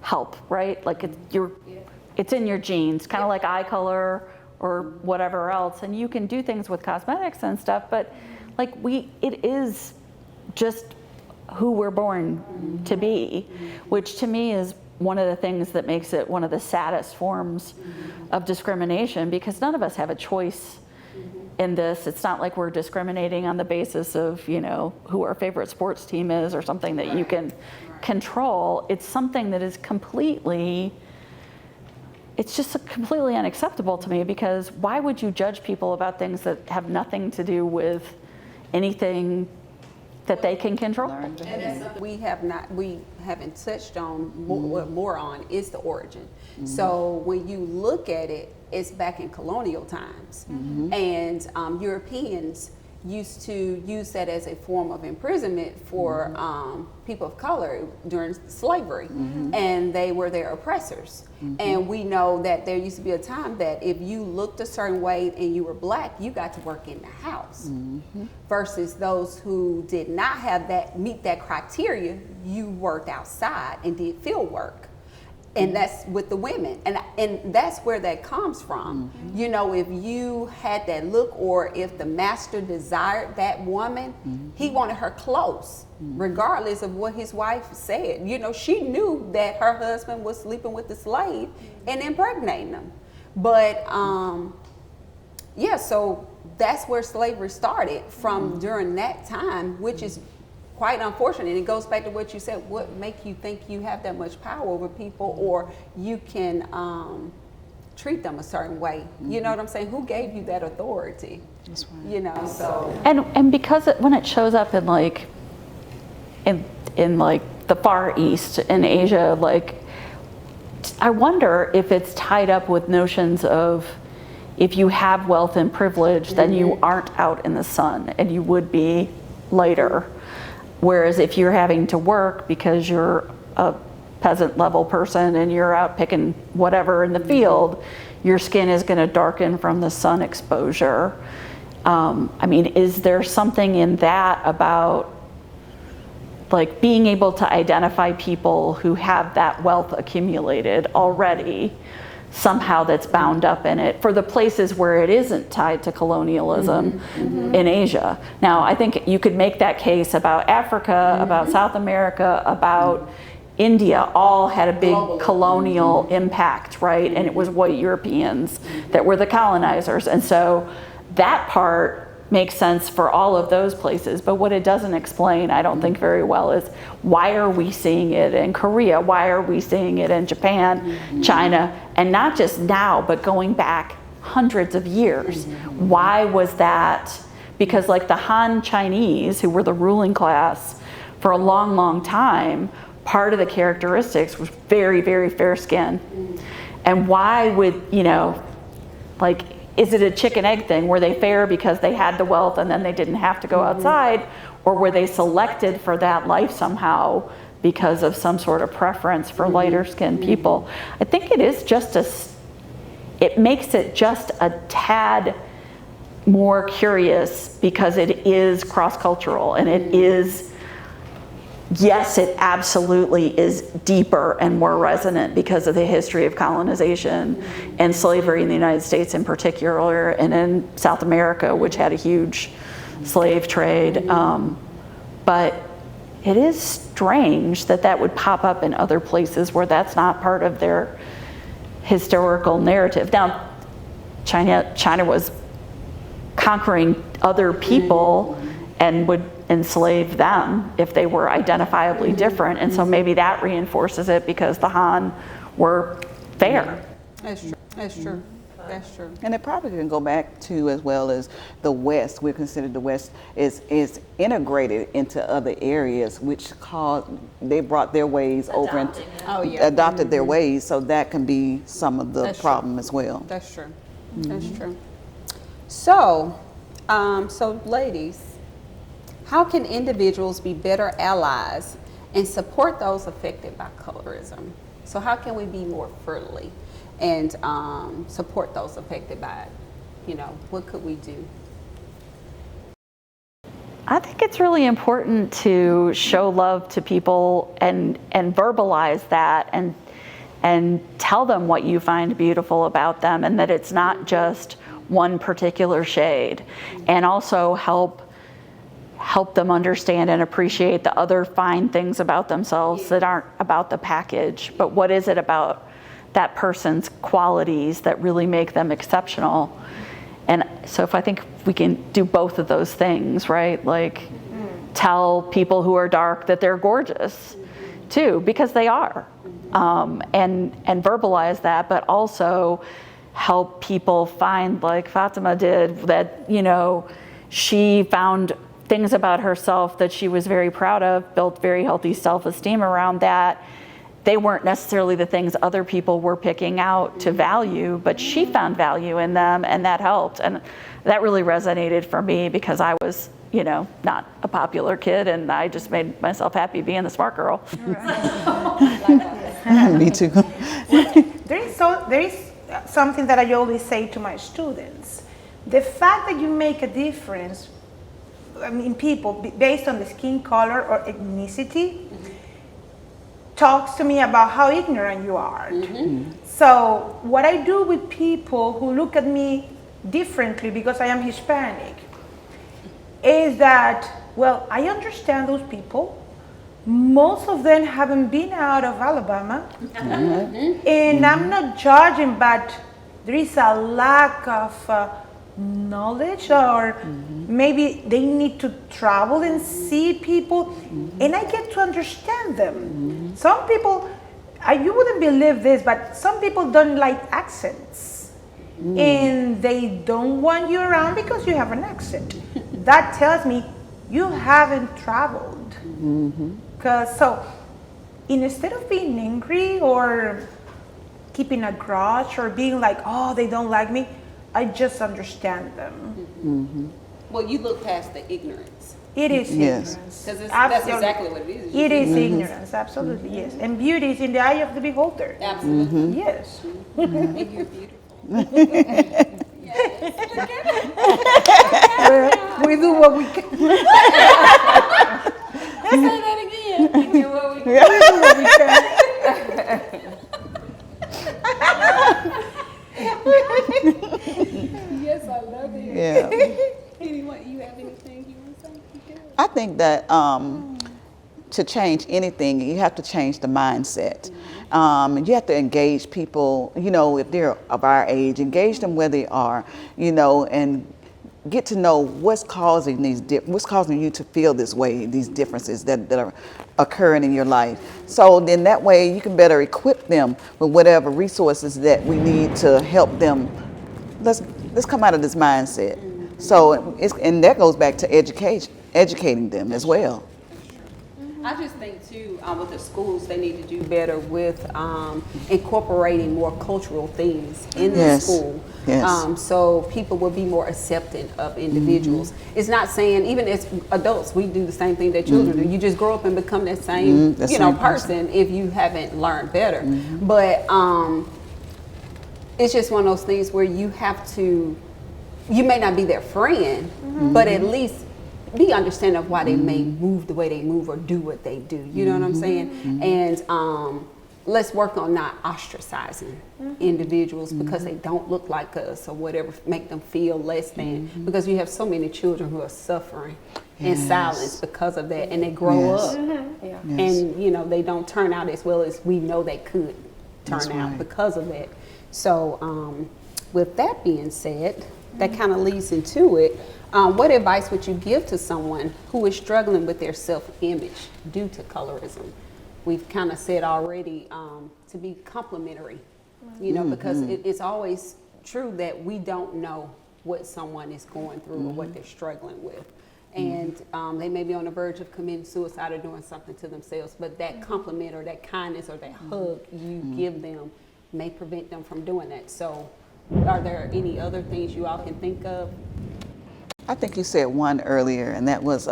help, right? Like it's in your genes, kind of like eye color or whatever else. And you can do things with cosmetics and stuff, but like it is just who we're born to be, which to me is one of the things that makes it one of the saddest forms of discrimination, because none of us have a choice in this. It's not like we're discriminating on the basis of, you know, who our favorite sports team is or something that you can control. It's something that is completely, it's just completely unacceptable to me, because why would you judge people about things that have nothing to do with anything that they can control? And that's something we haven't touched on more on is the origin. So when you look at it, it's back in colonial times, and Europeans used to use that as a form of imprisonment for people of color during slavery, and they were their oppressors. And we know that there used to be a time that if you looked a certain way and you were black, you got to work in the house, versus those who did not have that, meet that criteria, you worked outside and did field work. And that's with the women, and that's where that comes from. You know, if you had that look, or if the master desired that woman, he wanted her close, regardless of what his wife said. You know, she knew that her husband was sleeping with the slave and impregnating them. But yeah, so that's where slavery started from during that time, which is quite unfortunate. It goes back to what you said. What make you think you have that much power over people, or you can treat them a certain way? You know what I'm saying? Who gave you that authority? That's right. You know, so. And because when it shows up in like in like the Far East in Asia, like I wonder if it's tied up with notions of, if you have wealth and privilege, then you aren't out in the sun and you would be later. Whereas if you're having to work because you're a peasant level person and you're out picking whatever in the field, your skin is going to darken from the sun exposure. I mean, is there something in that about like being able to identify people who have that wealth accumulated already, somehow that's bound up in it for the places where it isn't tied to colonialism in Asia? Now, I think you could make that case about Africa, about South America, about India, all had a big colonial impact, right? And it was white Europeans that were the colonizers. And so that part makes sense for all of those places. But what it doesn't explain, I don't think very well, is why are we seeing it in Korea? Why are we seeing it in Japan, China, and not just now, but going back hundreds of years? Why was that? Because like the Han Chinese, who were the ruling class for a long, long time, part of the characteristics was very, very fair skin. And why would, you know, like, is it a chicken egg thing? Were they fair because they had the wealth and then they didn't have to go outside? Or were they selected for that life somehow because of some sort of preference for lighter skinned people? I think it is just it makes it just a tad more curious, because it is cross-cultural and it is, yes, it absolutely is deeper and more resonant because of the history of colonization and slavery in the United States in particular, and in South America, which had a huge slave trade. But it is strange that that would pop up in other places where that's not part of their historical narrative. Now, China was conquering other people and would enslave them if they were identifiably different, and so maybe that reinforces it because the Han were fair. That's true. That's true. That's true. And it probably can go back to, as well as the West. We're considered the West is integrated into other areas, which they brought their ways over and adopted their ways. So that can be some of the problem as well. That's true. That's true. So, ladies, how can individuals be better allies and support those affected by colorism? So how can we be more friendly and support those affected by it? You know, what could we do? I think it's really important to show love to people and verbalize that and tell them what you find beautiful about them, and that it's not just one particular shade, and also help them understand and appreciate the other fine things about themselves that aren't about the package, but what is it about that person's qualities that really make them exceptional. And so I think we can do both of those things, right? Like tell people who are dark that they're gorgeous too, because they are, and verbalize that, but also help people find, like Fatima did, that, you know, she found things about herself that she was very proud of, built very healthy self-esteem around that. They weren't necessarily the things other people were picking out to value, but she found value in them, and that helped. And that really resonated for me because I was, you know, not a popular kid, and I just made myself happy being the smart girl. Me too. There is something that I always say to my students. The fact that you make a difference, in people based on the skin color or ethnicity, talks to me about how ignorant you are. So what I do with people who look at me differently because I am Hispanic is that, well, I understand those people. Most of them haven't been out of Alabama. And I'm not judging, but there is a lack of knowledge, or maybe they need to travel and see people, and I get to understand them. Some people, you wouldn't believe this, but some people don't like accents, and they don't want you around because you have an accent. That tells me you haven't traveled. So instead of being angry or keeping a grudge or being like, oh, they don't like me, I just understand them. Well, you look past the ignorance. It is Yes. ignorance. Because that's exactly what it is. It is ignorance, absolutely, yes. And beauty is in the eye of the beholder. Absolutely. Yes. And you're beautiful. We do what we can. Say that again. We do what we can. We do what we can. Yes, I love it. Yeah. Anyone, you have anything you want to say? I think that to change anything, you have to change the mindset. You have to engage people, you know, if they're of our age, engage them where they are, you know, and get to know what's causing what's causing you to feel this way, these differences that are occurring in your life. So then that way you can better equip them with whatever resources that we need to help them. Let's come out of this mindset. So and that goes back to educating them as well. I just think too, with the schools, they need to do better with incorporating more cultural things in the school. Yes. So people will be more accepting of individuals. It's not saying, even as adults, we do the same thing that children do. You just grow up and become that same, person if you haven't learned better. But it's just one of those things where you have to, you may not be their friend, but at least be understanding of why they may move the way they move or do what they do. You know what I'm saying? And let's work on not ostracizing individuals because they don't look like us or whatever, make them feel less than. Because you have so many children who are suffering in silence because of that, and they grow up and, you know, they don't turn out as well as we know they could turn out because of that. So with that being said, that kind of leads into it. What advice would you give to someone who is struggling with their self-image due to colorism? We've kind of said already to be complimentary, you know, because it's always true that we don't know what someone is going through or what they're struggling with. And they may be on the verge of committing suicide or doing something to themselves, but that compliment or that kindness or that hug you give them may prevent them from doing that. So are there any other things you all can think of? I think you said one earlier, and that was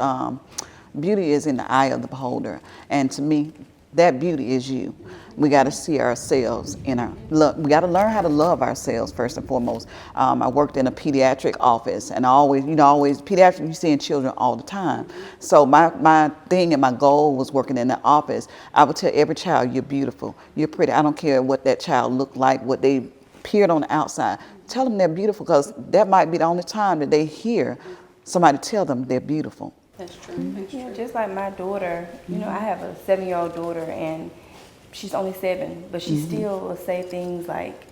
beauty is in the eye of the beholder. And to me, that beauty is you. We got to see ourselves in our we got to learn how to love ourselves first and foremost. I worked in a pediatric office, and I always, pediatric, you seeing children all the time. So my thing and my goal was working in the office. I would tell every child, you're beautiful, you're pretty. I don't care what that child looked like, what they appeared on the outside. Tell them they're beautiful, because that might be the only time that they hear somebody tell them they're beautiful. That's true. That's Yeah, true. just like my daughter, I have a 7-year-old daughter, and she's only 7, but she still will say things like,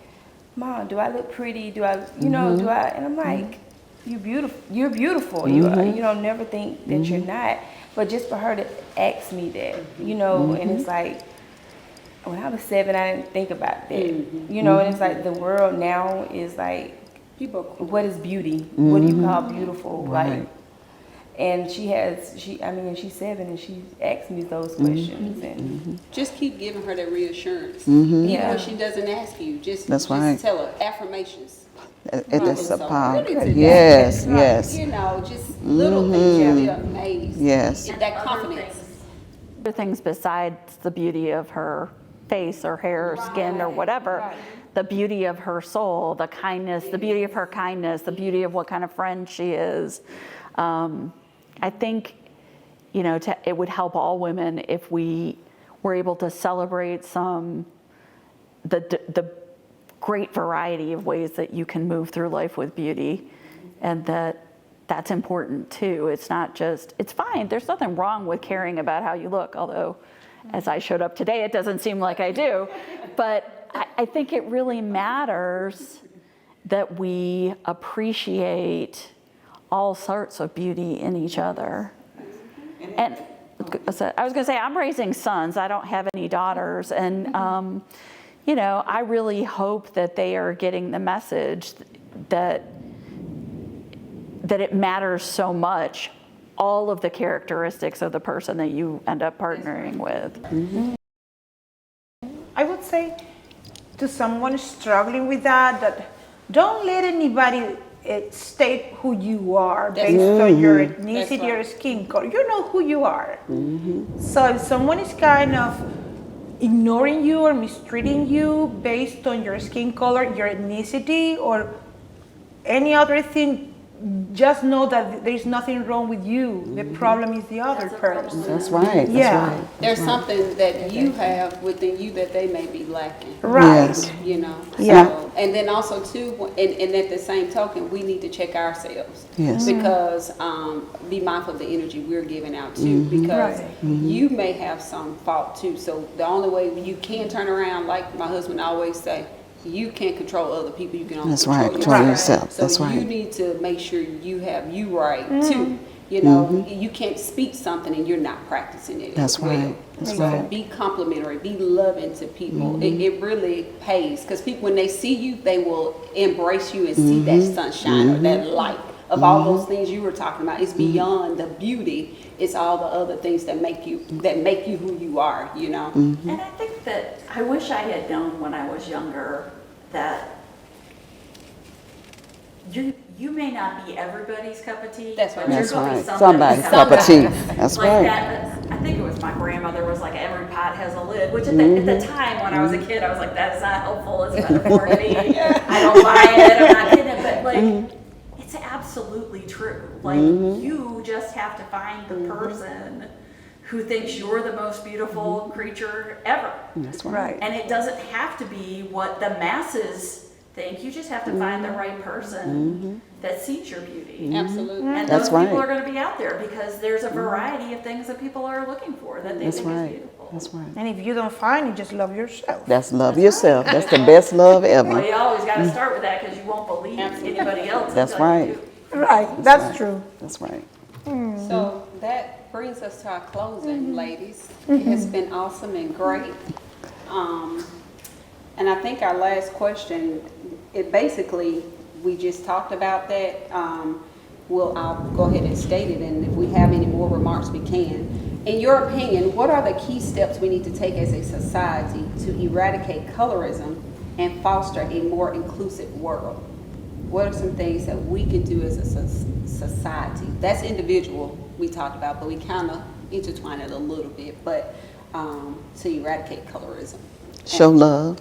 "Mom, do I look pretty? Do I, do I?" And I'm like, "You're beautiful. You're beautiful. You don't never think that you're not." But just for her to ask me that, and it's like, when I was 7, I didn't think about that, and it's like the world now is like, People, what is beauty? What do you call beautiful? Right. Like, and she's 7, and she asks me those questions, and just keep giving her that reassurance. Even Yeah. when she doesn't ask you, just right. tell her affirmations. That's a So power. really today, Yes, right, yes. Just little things, you'll be amazed. Yes. And that confidence. Other things besides the beauty of her face or hair or skin or whatever, the beauty of her soul, the kindness, the beauty of her kindness, the beauty of what kind of friend she is. I think, it would help all women if we were able to celebrate the great variety of ways that you can move through life with beauty, and that's important too. It's not just, it's fine. There's nothing wrong with caring about how you look, although as I showed up today, it doesn't seem like I do. But I think it really matters that we appreciate all sorts of beauty in each other. And I was going to say, I'm raising sons. I don't have any daughters. And, I really hope that they are getting the message that it matters so much, all of the characteristics of the person that you end up partnering with. I would say to someone struggling with that don't let anybody state who you are based on your ethnicity or skin color. You know who you are. So if someone is kind of ignoring you or mistreating you based on your skin color, your ethnicity, or any other thing, just know that there's nothing wrong with you. The problem is the other person. That's right. That's Yeah. right. There's something that you have within you that they may be lacking. Right. Yes. Yeah. So, and then also too, and at the same token, we need to check ourselves. Yes. Because be mindful of the energy we're giving out too, because Right. you may have some fault too. So the only way you can turn around, like my husband always say, you can't control other people. You can only That's control right. Control yourself. So That's you right. need to make sure you have you right too. You can't speak something and you're not practicing it. That's as well. right. That's So right. be complimentary, be loving to people. It really pays, because people, when they see you, they will embrace you and see that sunshine or that light of all those things you were talking about. It's beyond the beauty. It's all the other things that make you who you are. And I think that I wish I had known when I was younger that you may not be everybody's cup of tea. That's right. but you're That's gonna be right. Somebody's cup of tea. That's like right. that, I think it was my grandmother was like, every pot has a lid, which at the time when I was a kid, I was like, that's not helpful as a metaphor to me. I don't buy it, I'm not kidding it, but like, it's absolutely true. Like, you just have to find the person who thinks you're the most beautiful creature ever. That's right. Right. And it doesn't have to be what the masses think. You just have to find the right person that sees your beauty. Absolutely. And That's those people right. are going to be out there because there's a variety of things that people are looking for that they That's think is right. beautiful. That's right. And if you don't find it, just love yourself. That's love yourself. That's the best love Well, ever. you always got to start with that because you won't believe anybody else. That's until you right. do. Right. That's true. That's right. So that brings us to our closing, ladies. It has been awesome and great. And I think our last question, it basically, we just talked about that. I'll go ahead and state it, and if we have any more remarks, we can. In your opinion, what are the key steps we need to take as a society to eradicate colorism and foster a more inclusive world? What are some things that we can do as a society? That's individual we talked about, but we kind of intertwine it a little bit. But to eradicate colorism. Show love.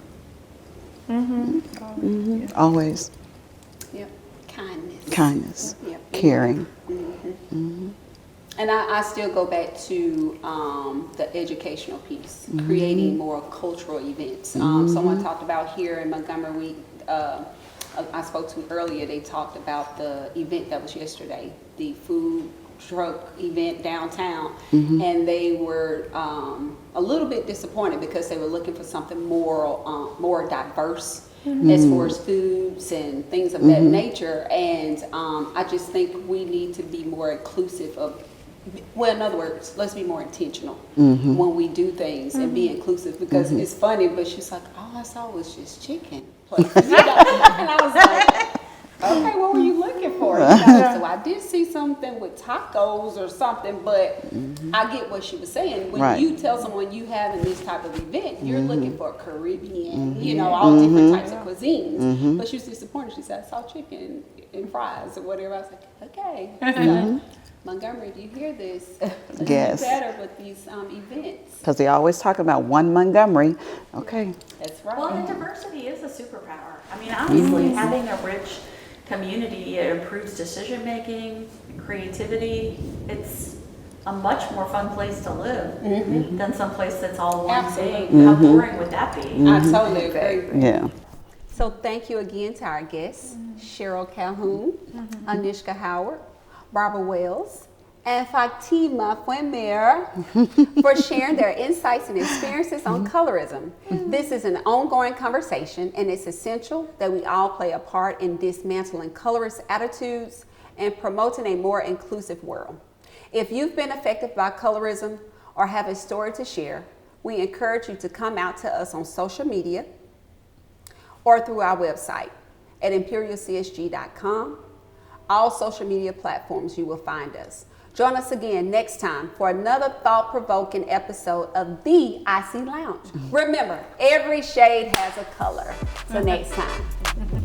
Mm-hmm. Always Yep. Kindness. kindness, Yep. caring. And I still go back to the educational piece, creating more cultural events. Someone talked about here in Montgomery, I spoke to earlier, they talked about the event that was yesterday, the food truck event downtown, and they were a little bit disappointed because they were looking for something more diverse as far as foods and things of that nature. And I just think we need to be more inclusive of, well, in other words, let's be more intentional when we do things and be inclusive, because it's funny, but she's like, all I saw was just chicken places. You know? And I was like, okay, what were you looking for? You know? So I did see something with tacos or something, but I get what she was saying. When you tell someone you having this type of event, you're looking for Caribbean, you know, all different types of cuisines. But she was disappointed. She said, I saw chicken and fries or whatever. I was like, okay. So, Montgomery, do you hear this? Let's Yes. do better with these events. Because they always talk about one Montgomery. Okay. That's right. Well, and diversity is a superpower. I mean, honestly, having a rich community, it improves decision making, creativity. It's a much more fun place to live than some place that's all one Absolutely. big. How boring would that be? I totally agree. Yeah. So thank you again to our guests, Cheryl Calhoun, Anishka Howard, Barbara Wells, and Fatima Fuemer for sharing their insights and experiences on colorism. This is an ongoing conversation, and it's essential that we all play a part in dismantling colorist attitudes and promoting a more inclusive world. If you've been affected by colorism or have a story to share, we encourage you to come out to us on social media or through our website at imperialcsg.com. All social media platforms you will find us. Join us again next time for another thought-provoking episode of the IC Lounge. Remember, every shade has a color. So next time.